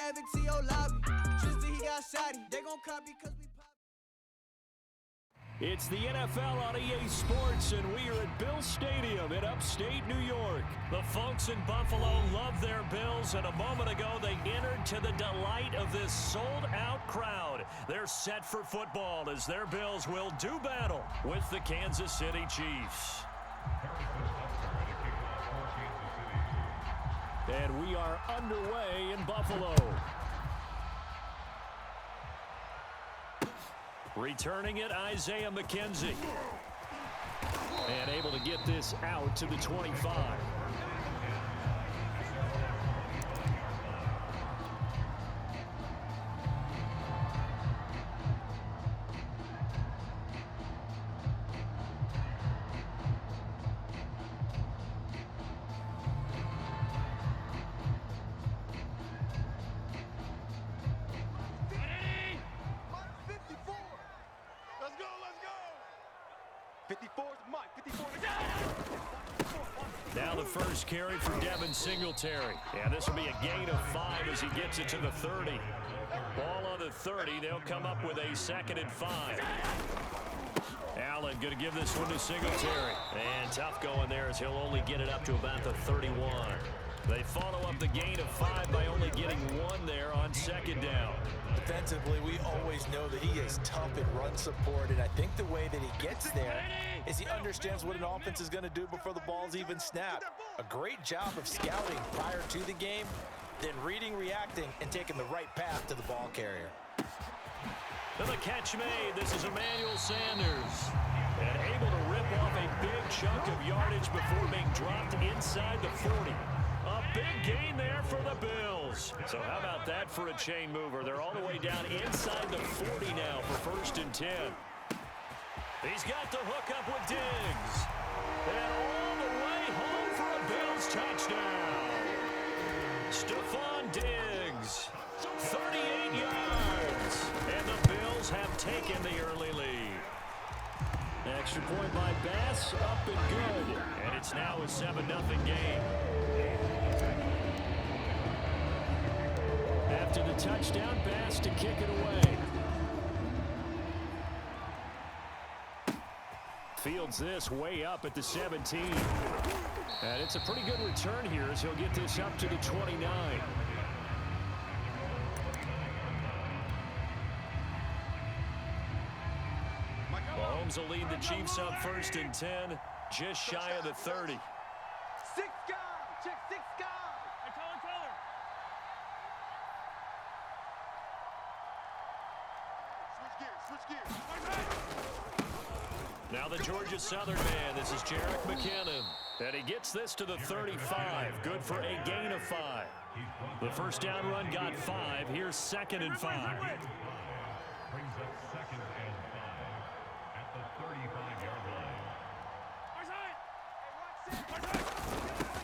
Havoc to your lobby. Tristan, he got shotty. They gon' copy cause we pop. It's the NFL on EA Sports, and we are at Bill Stadium in upstate New York. The folks in Buffalo love their Bills, and a moment ago they entered to the delight of this sold-out crowd. They're set for football as their Bills will do battle with the Kansas City Chiefs. And we are underway in Buffalo. Returning it, Isaiah McKenzie. And able to get this out to the 25. Now the first carry for Devin Singletary. Yeah, this will be a gain of 5 as he gets it to the 30. Ball on the 30. They'll come up with a 2nd and 5. Allen going to give this one to Singletary. And tough going there as he'll only get it up to about the 31. They follow up the gain of 5 by only getting 1 there on 2nd down. Defensively, we always know that he is tough in run support, and I think the way that he gets there is he understands what an offense is going to do before the ball's even snapped. A great job of scouting prior to the game, then reading, reacting, and taking the right path to the ball carrier. And the catch made. This is Emmanuel Sanders. And able to rip off a big chunk of yardage before being dropped inside the 40. A big gain there for the Bills. So how about that for a chain mover? They're all the way down inside the 40 now for 1st and 10. He's got the hook up with Diggs. And all the way home for a Bills touchdown. Stephon Diggs, 38 yards. And the Bills have taken the early lead. Extra point by Bass, up and good. And it's now a 7-0 game. After the touchdown, Bass to kick it away. Fields this way up at the 17. And it's a pretty good return here as he'll get this up to the 29. Mahomes will lead the Chiefs up 1st and 10, just shy of the 30. 6 guard. Check 6 guard. Hey, Color. Switch gears. Now the Georgia Southern man. This is Jerick McKinnon. And he gets this to the 35. Good for a gain of 5. The first down run got 5. Here's 2nd and 5. Brings up 2nd and 5 at the 35-yard line.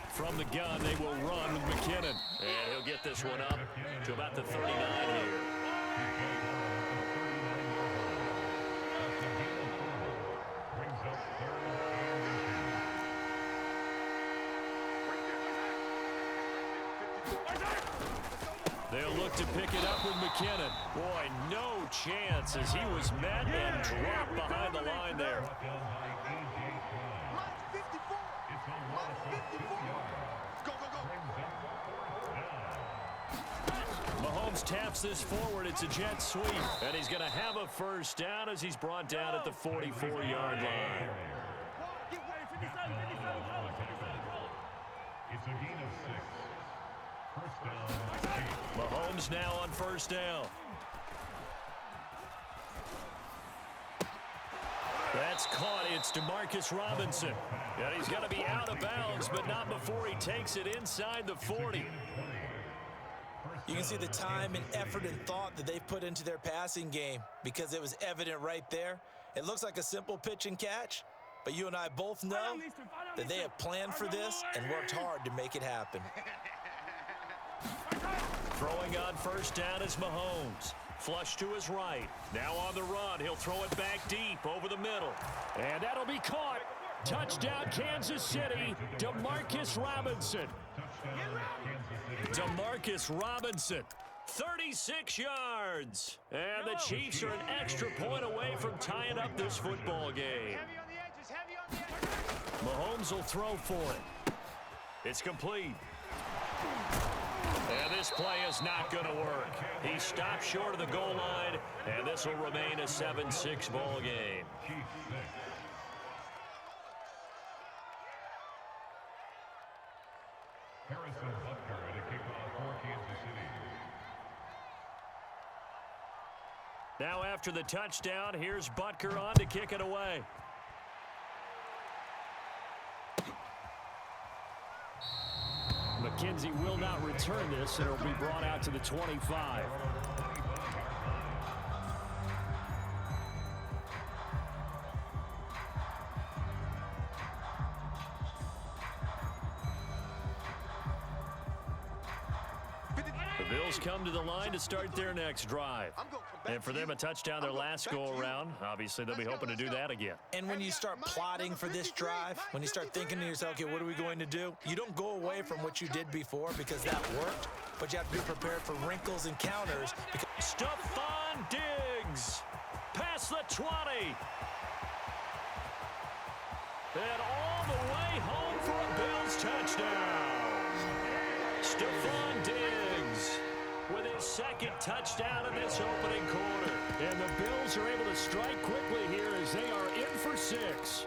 From the gun, they will run with McKinnon. And he'll get this one up to about the 39 here. They'll look to pick it up with McKinnon. Boy, no chance as he was met and dropped behind the line there. Mahomes taps this forward. It's a jet sweep. And he's going to have a first down as he's brought down at the 44-yard line. It's a gain of 6. First down. Mahomes now on first down. That's caught. It's DeMarcus Robinson. And he's got to be out of bounds, but not before he takes it inside the 40. You can see the time and effort and thought that they've put into their passing game because it was evident right there. It looks like a simple pitch and catch, but you and I both know that they have planned for this and worked hard to make it happen. Throwing on first down is Mahomes. Flush to his right. Now on the run. He'll throw it back deep over the middle. And that'll be caught. Touchdown, Kansas City. DeMarcus Robinson. DeMarcus Robinson. 36 yards. And the Chiefs are an extra point away from tying up this football game. Heavy on the edges, heavy on the edges. Mahomes will throw for it. It's complete. And this play is not going to work. He stopped short of the goal line, and this will remain a 7-6 ball game. Harrison Butker at a kickoff for Kansas City. Now after the touchdown, here's Butker on to kick it away. McKenzie will not return this, and it'll be brought out to the 25. The Bills come to the line to start their next drive. And for them, a touchdown their last go-around. Obviously, they'll be hoping to do that again. And when you start plotting for this drive, when you start thinking to yourself, okay, what are we going to do? You don't go away from what you did before because that worked, but you have to be prepared for wrinkles and counters. Stephon Diggs, past the 20. And all the way home for a Bills touchdown. Stephon Diggs with his second touchdown in this opening quarter. And the Bills are able to strike quickly here as they are in for 6.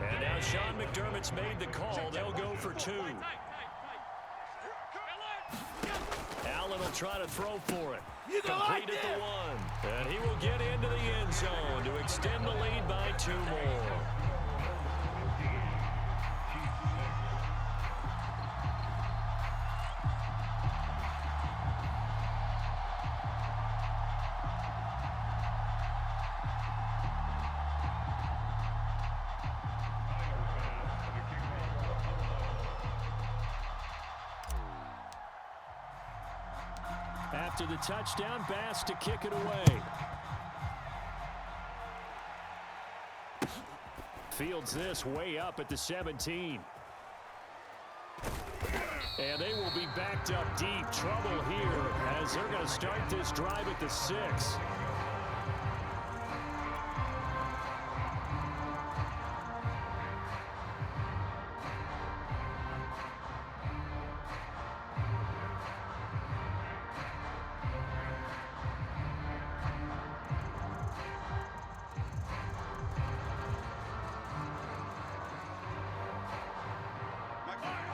And now Sean McDermott's made the call. They'll go for 2. Allen will try to throw for it. Complete at the 1. And he will get into the end zone to extend the lead by 2 more. After the touchdown, Bass to kick it away. Fields this way up at the 17. And they will be backed up deep. Trouble here as they're going to start this drive at the 6.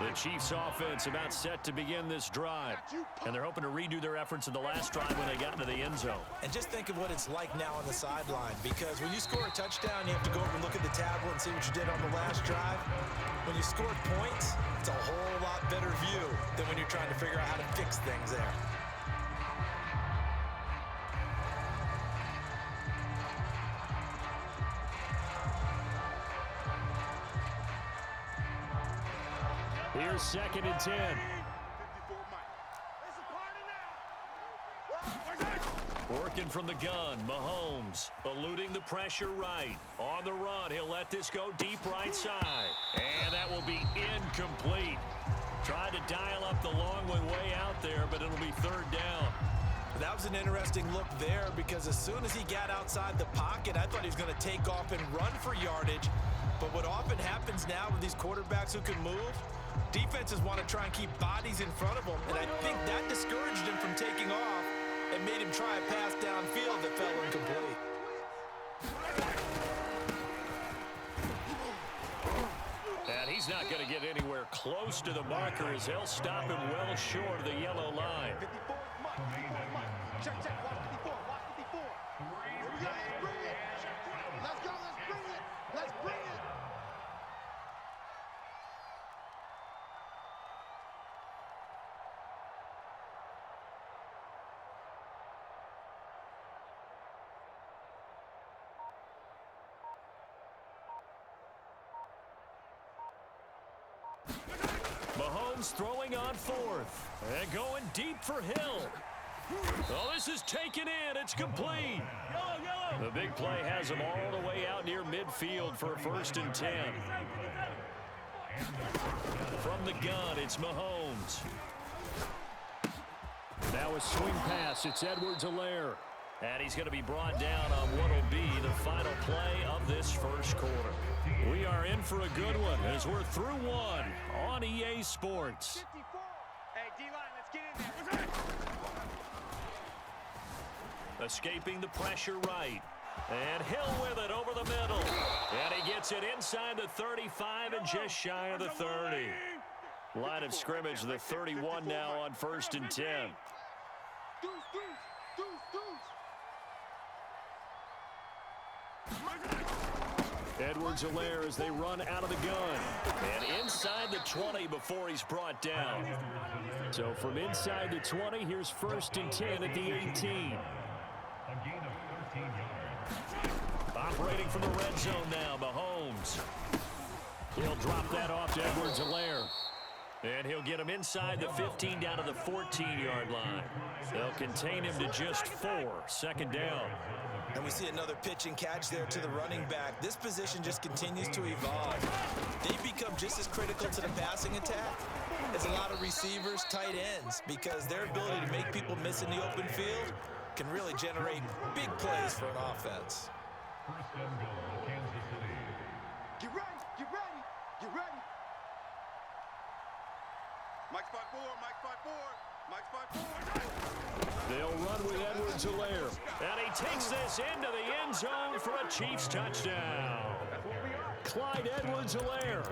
The Chiefs offense about set to begin this drive. And they're hoping to redo their efforts in the last drive when they got into the end zone. And just think of what it's like now on the sideline, because when you score a touchdown, you have to go over and look at the tablet and see what you did on the last drive. When you scored points, it's a whole lot better view than when you're trying to figure out how to fix things there. Here's 2nd and 10. Working from the gun, Mahomes eluding the pressure right. On the run, he'll let this go deep right side. And that will be incomplete. Tried to dial up the long one way out there, but it'll be 3rd down. That was an interesting look there because as soon as he got outside the pocket, I thought he was going to take off and run for yardage. But what often happens now with these quarterbacks who can move, defenses want to try and keep bodies in front of them, and I think that discouraged him from taking off and made him try a pass downfield that fell incomplete. And he's not going to get anywhere close to the marker as they'll stop him well short of the yellow line. 54, Mike. Check, watch 54, watch 54. Here we go, let's bring it. Let's go, let's bring it. Let's bring it. Mahomes throwing on 4th and going deep for Hill. Oh, this is taken in. It's complete. The big play has him all the way out near midfield for a 1st and 10. From the gun, it's Mahomes. Now a swing pass. It's Edwards-Helaire. And he's going to be brought down on what will be the final play of this first quarter. We are in for a good one as we're through one on EA Sports. Hey, D-line, let's get in there. Escaping the pressure right. And Hill with it over the middle. And he gets it inside the 35 and just shy of the 30. Line of scrimmage, the 31 now on 1st and 10. Edwards-Helaire as they run out of the gun. And inside the 20 before he's brought down. So from inside the 20, here's 1st and 10 at the 18. A gain of 13 yards. Operating from the red zone now, Mahomes. He'll drop that off to Edwards-Helaire. And he'll get him inside the 15 down to the 14-yard line. They'll contain him to just 4. 2nd down. And we see another pitch and catch there to the running back. This position just continues to evolve. They've become just as critical to the passing attack as a lot of receivers, tight ends, because their ability to make people miss in the open field can really generate big plays for an offense. 1st and goal, Kansas City. Get ready, get ready, get ready. Mike spot 4, Mike spot 4, Mike spot 4. They'll run with Edwards-Helaire. And he takes this into the end zone for a Chiefs touchdown. Clyde Edwards-Helaire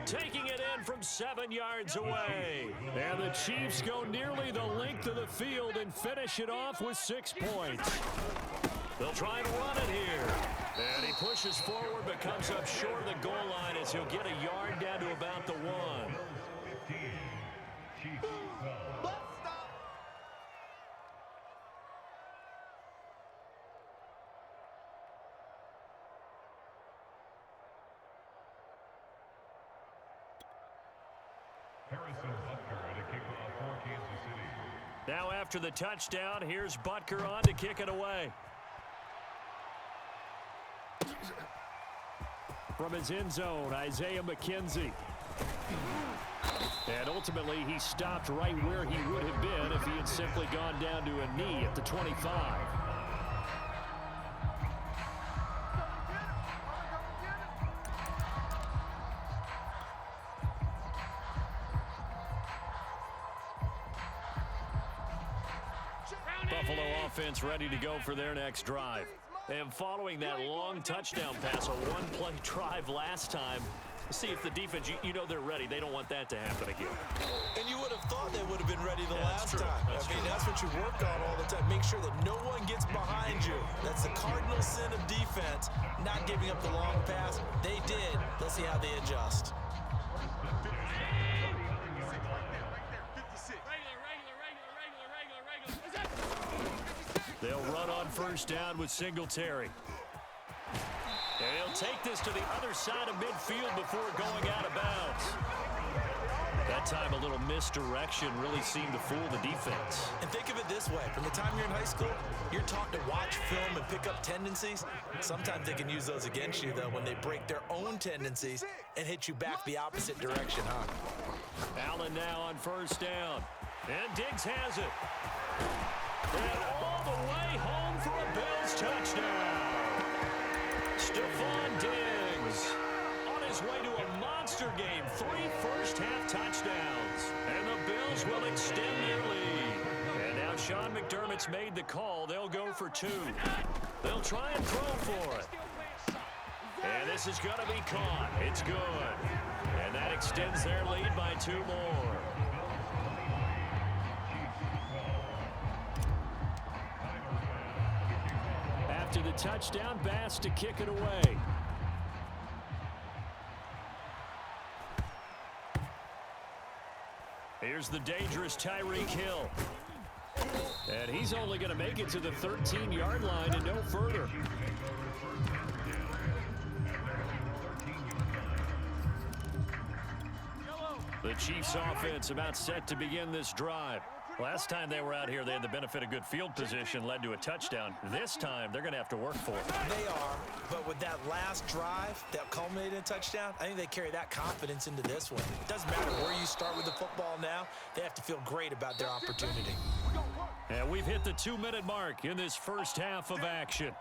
taking it in from 7 yards away. And the Chiefs go nearly the length of the field and finish it off with 6 points. They'll try and run it here. And he pushes forward but comes up short of the goal line as he'll get a yard down to about the 1. 15. Chiefs 12. Harrison Butker at a kickoff for Kansas City. Now after the touchdown, here's Butker on to kick it away. From his end zone, Isaiah McKenzie. And ultimately, he stopped right where he would have been if he had simply gone down to a knee at the 25. Buffalo offense ready to go for their next drive. And following that long touchdown pass, a one-play drive last time, see if the defense, you know they're ready. They don't want that to happen again. And you would have thought they would have been ready the last time. That's true. That's what you work on all the time. Make sure that no one gets behind you. That's the cardinal sin of defense, not giving up the long pass. They did. Let's see how they adjust. They'll run on 1st down with Singletary. And he'll take this to the other side of midfield before going out of bounds. That time a little misdirection really seemed to fool the defense. And think of it this way. From the time you're in high school, you're taught to watch film and pick up tendencies. Sometimes they can use those against you, though, when they break their own tendencies and hit you back the opposite direction, huh? Allen now on 1st down. And Diggs has it. And all the way home for a Bills touchdown. Stephon Diggs on his way to a monster game. 3 first-half touchdowns. And the Bills will extend their lead. And now Sean McDermott's made the call. They'll go for 2. They'll try and throw for it. And this is going to be caught. It's good. And that extends their lead by 2 more. After the touchdown, Bass to kick it away. Here's the dangerous Tyreek Hill. And he's only going to make it to the 13-yard line and no further. The Chiefs offense about set to begin this drive. Last time they were out here, they had the benefit of good field position, led to a touchdown. This time, they're going to have to work for it. They are, but with that last drive that culminated in a touchdown, I think they carry that confidence into this one. It doesn't matter where you start with the football now. They have to feel great about their opportunity. And we've hit the 2-minute mark in this first half of action.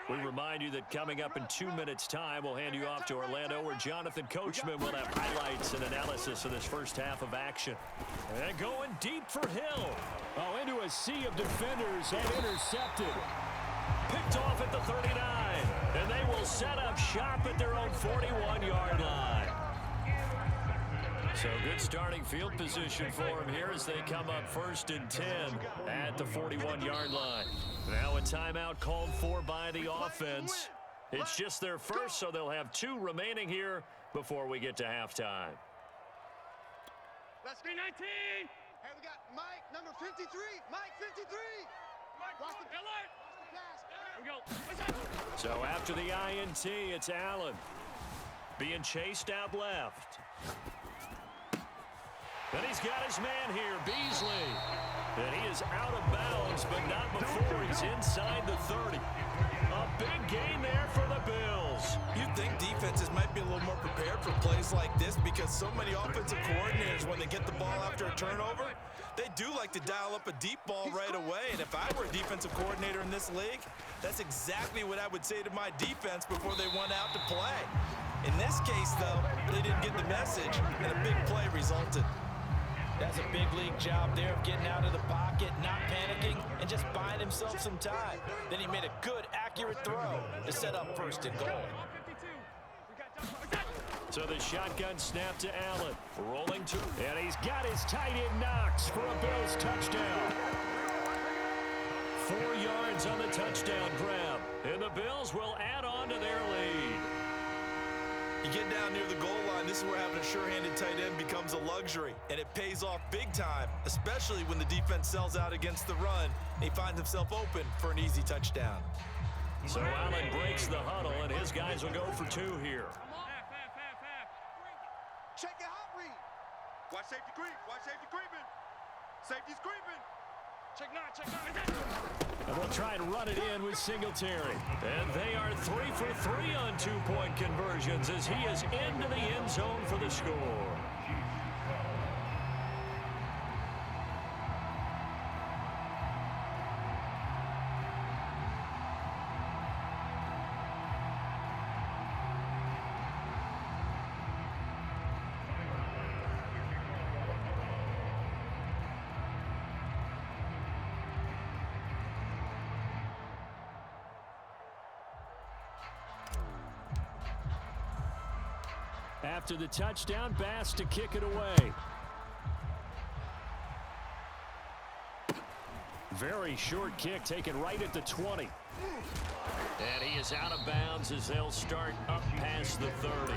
We remind you that coming up in 2 minutes' time, we'll hand you off to Orlando, where Jonathan Coachman will have highlights and analysis of this first half of action. And going deep for Hill. Oh, into a sea of defenders and intercepted. Picked off at the 39. And they will set up shop at their own 41-yard line. So good starting field position for them here as they come up 1st and 10 at the 41-yard line. Now a timeout called for by the offense. It's just their first, so they'll have 2 remaining here before we get to halftime. Let's go 19. Hey, we got Mike, number 53. Mike, 53. Watch the pass. Here we go. So after the INT, it's Allen being chased out left. And he's got his man here, Beasley. And he is out of bounds, but not before he's inside the 30. A big gain there for the Bills. You'd think defenses might be a little more prepared for plays like this because so many offensive coordinators, when they get the ball after a turnover, they do like to dial up a deep ball right away. And if I were a defensive coordinator in this league, that's exactly what I would say to my defense before they went out to play. In this case, though, they didn't get the message, and a big play resulted. That's a big league job there of getting out of the pocket, not panicking, and just buying himself some time. Then he made a good, accurate throw to set up 1st and goal. So the shotgun snap to Allen. Rolling to, and he's got his tight end Knox for a Bills touchdown. 4 yards on the touchdown grab. And the Bills will add on to their lead. You get down near the goal line, this is where having a sure-handed tight end becomes a luxury, and it pays off big time, especially when the defense sells out against the run, and he finds himself open for an easy touchdown. So Allen breaks the huddle, and his guys will go for 2 here. Check it out, read. Watch safety creep. Watch safety creeping. Safety's creeping. Check not. And they'll try and run it in with Singletary. And they are 3 for 3 on 2-point conversions as he is into the end zone for the score. After the touchdown, Bass to kick it away. Very short kick taken right at the 20. And he is out of bounds as they'll start up past the 30.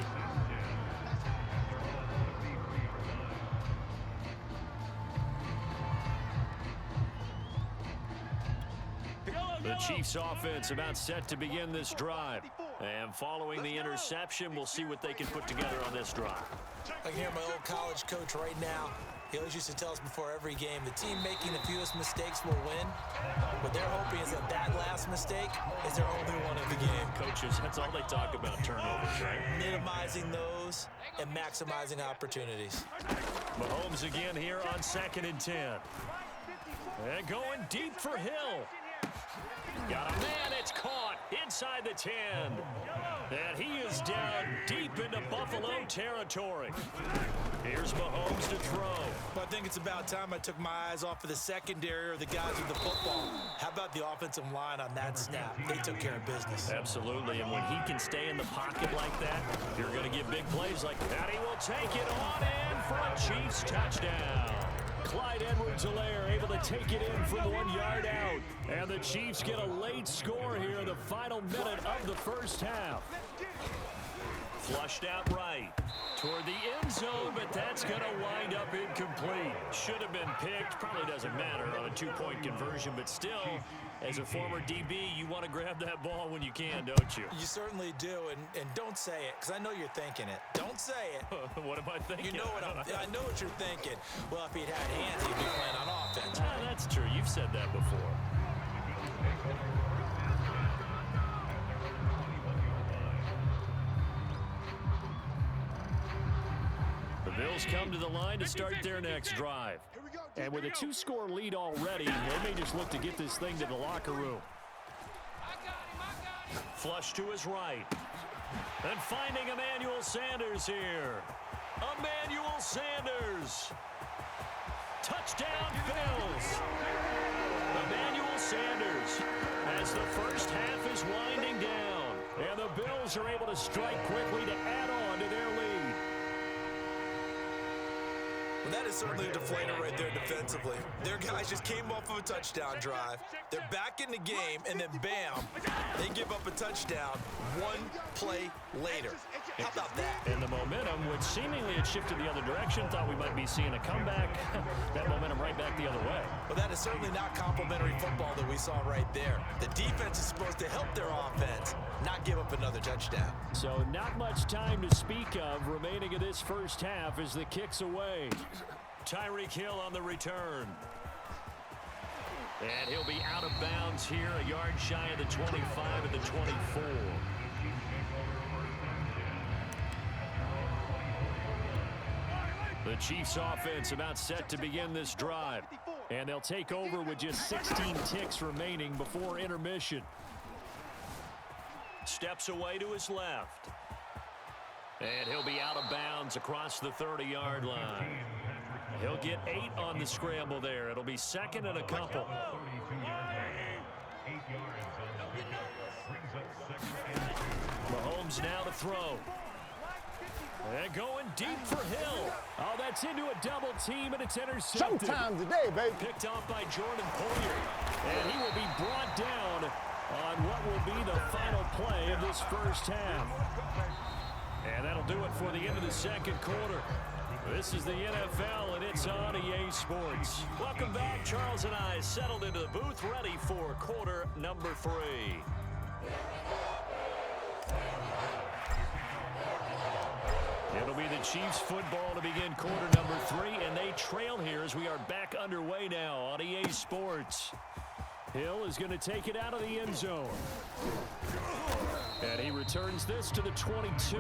The Chiefs offense about set to begin this drive. And following the interception, we'll see what they can put together on this drive. I can hear my old college coach right now. He always used to tell us before every game, the team making the fewest mistakes will win. What they're hoping is that last mistake is their only one of the game. Coaches, that's all they talk about, turnovers, right? Minimizing those and maximizing opportunities. Mahomes again here on 2nd and 10. And going deep for Hill. Got a man, it's caught inside the 10. And he is down deep into Buffalo territory. Here's Mahomes to throw. Well, I think it's about time I took my eyes off of the secondary or the guys with the football. How about the offensive line on that snap? They took care of business. Absolutely, and when he can stay in the pocket like that, you're going to get big plays like that. He will take it on in for a Chiefs touchdown. Clyde Edwards-Helaire able to take it in from 1 yard out. And the Chiefs get a late score here in the final minute of the first half. Flushed out right toward the end zone, but that's going to wind up incomplete. Should have been picked. Probably doesn't matter on a two-point conversion, but still, as a former DB, you want to grab that ball when you can, don't you? You certainly do, and don't say it, because I know you're thinking it. Don't say it. What am I thinking? You know what I know what you're thinking. Well, if he'd had hands, he'd be playing on offense. That's true. You've said that before. The Bills come to the line to start their next drive. And with a two-score lead already, they may just look to get this thing to the locker room. Flush to his right. And finding Emmanuel Sanders here. Emmanuel Sanders. Touchdown, Bills. Emmanuel Sanders as the first half is winding down. And the Bills are able to strike quickly to add on to their lead. Well, that is certainly a deflator right there defensively. Their guys just came off of a touchdown drive. They're back in the game, and then bam, they give up a touchdown one play later. How about that? And the momentum, which seemingly had shifted the other direction, thought we might be seeing a comeback. That momentum right back the other way. Well, that is certainly not complimentary football that we saw right there. The defense is supposed to help their offense, not give up another touchdown. So not much time to speak of remaining in this first half as the kick's away. Tyreek Hill on the return. And he'll be out of bounds here, a yard shy of the 25 at the 24. The Chiefs offense about set to begin this drive. And they'll take over with just 16 ticks remaining before intermission. Steps away to his left. And he'll be out of bounds across the 30-yard line. He'll get 8 on the scramble there. It'll be second and a couple. Mahomes now to throw. And going deep for Hill. Oh, that's into a double team, and it's intercepted. Showtime today, baby. Picked off by Jordan Poyer. And he will be brought down on what will be the final play of this first half. And that'll do it for the end of the second quarter. This is the NFL, and it's on EA Sports. Welcome back. Charles and I settled into the booth, ready for quarter number 3. It'll be the Chiefs football to begin quarter number 3, and they trail here as we are back underway now on EA Sports. Hill is going to take it out of the end zone. And he returns this to the 22.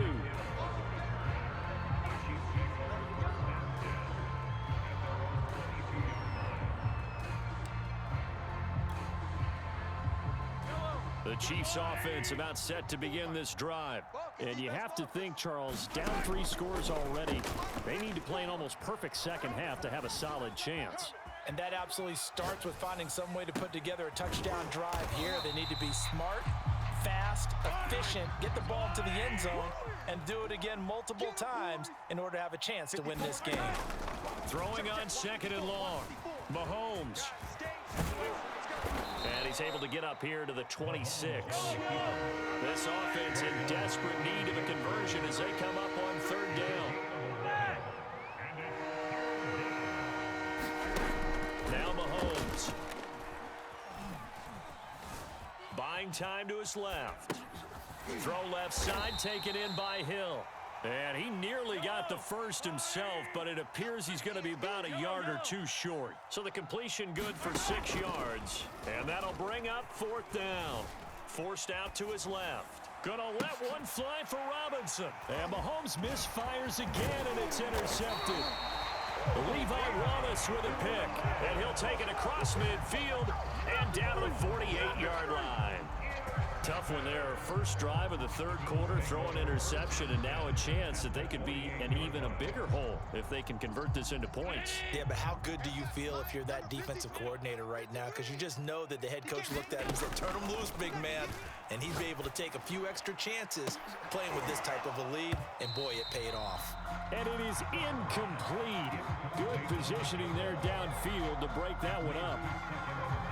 The Chiefs offense about set to begin this drive. And you have to think, Charles, down 3 scores already. They need to play an almost perfect second half to have a solid chance. And that absolutely starts with finding some way to put together a touchdown drive here. They need to be smart, fast, efficient, get the ball to the end zone, and do it again multiple times in order to have a chance to win this game. Throwing on second and long. Mahomes. And he's able to get up here to the 26. This offense in desperate need of a conversion as they come up on third down. Now Mahomes. Buying time to his left. Throw left side, taken in by Hill. And he nearly got the first himself, but it appears he's going to be about a yard or 2 short. So the completion good for 6 yards. And that'll bring up 4th down. Forced out to his left. Gonna let one fly for Robinson. And Mahomes misfires again, and it's intercepted. Levi Wallace with a pick. And he'll take it across midfield and down to the 48-yard line. Tough one there. First drive of the third quarter, throw an interception, and now a chance that they could be in even a bigger hole if they can convert this into points. Yeah, but how good do you feel if you're that defensive coordinator right now? Because you just know that the head coach looked at him and said, turn him loose, big man. And he'd be able to take a few extra chances playing with this type of a lead, and boy, it paid off. And it is incomplete. Good positioning there downfield to break that one up.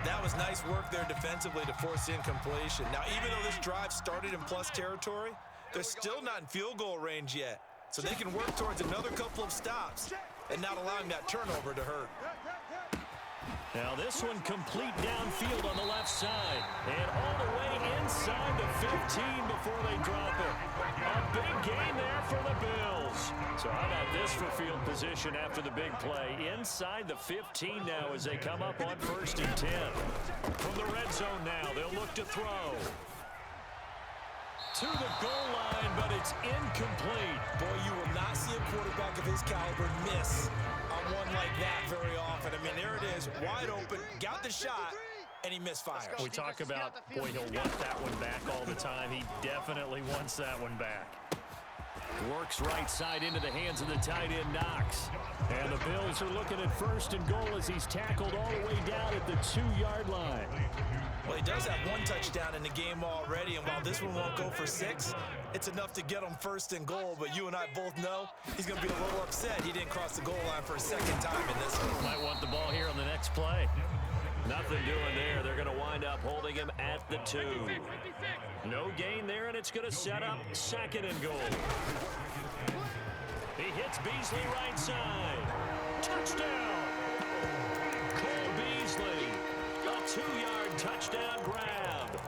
That was nice work there defensively to force incompletion. Now, even though this drive started in plus territory, They're still not in field goal range yet, so they can work towards another couple of stops and not allowing that turnover to hurt. Now this one complete downfield on the left side. And all the way inside the 15 before they drop it. A big gain there for the Bills. So how about this for field position after the big play? Inside the 15 now as they come up on 1st and 10. From the red zone now, they'll look to throw. To the goal line, but it's incomplete. Boy, you will not see a quarterback of his caliber miss on one like that very often. I mean, there it is, wide open, got the shot, and he misfired. We talk about, boy, he'll want that one back all the time. He definitely wants that one back. Works right side into the hands of the tight end, Knox. And the Bills are looking at 1st and goal as he's tackled all the way down at the 2-yard line. Well, he does have 1 touchdown in the game already, and while this one won't go for 6, it's enough to get him 1st and goal. But you and I both know he's going to be a little upset he didn't cross the goal line for a 2nd time in this one. Might want the ball here on the next play. Nothing doing there. They're going to wind up holding him at the 2. No gain there, and it's going to set up 2nd and goal. He hits Beasley right side. Touchdown! Cole Beasley. A 2-yard touchdown grab.